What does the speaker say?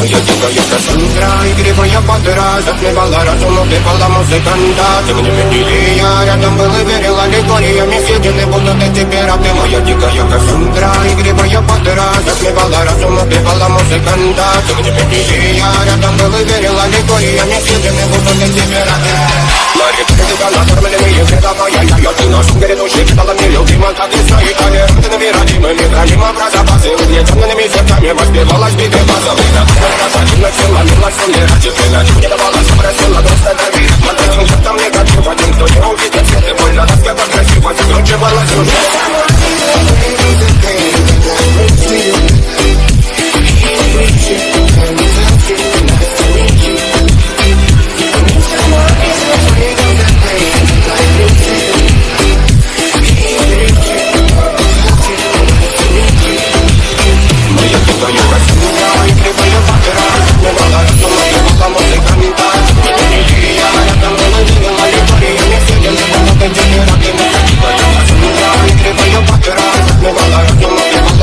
Моя дикая Кассандра, игривая подра, затмевала разум, убивала музыканта. Ты мне видели, я рядом был и верил аллегориями, съедены будут эти пираты. Моя дикая Кассандра, игривая подра, затмевала разум, убивала музыканта. Ты мне видели, я рядом был и верил аллегориями, съедены будут эти пираты. Мария, ты тебя накормленные, предавая я ты наш грядущий, стала мне любима, как и свои талерантными родимыми, храним образопасы, угнетенными сердцами, воспевалась битвы базовых. Разодилась, ломилась, умирать, и ты не давалась.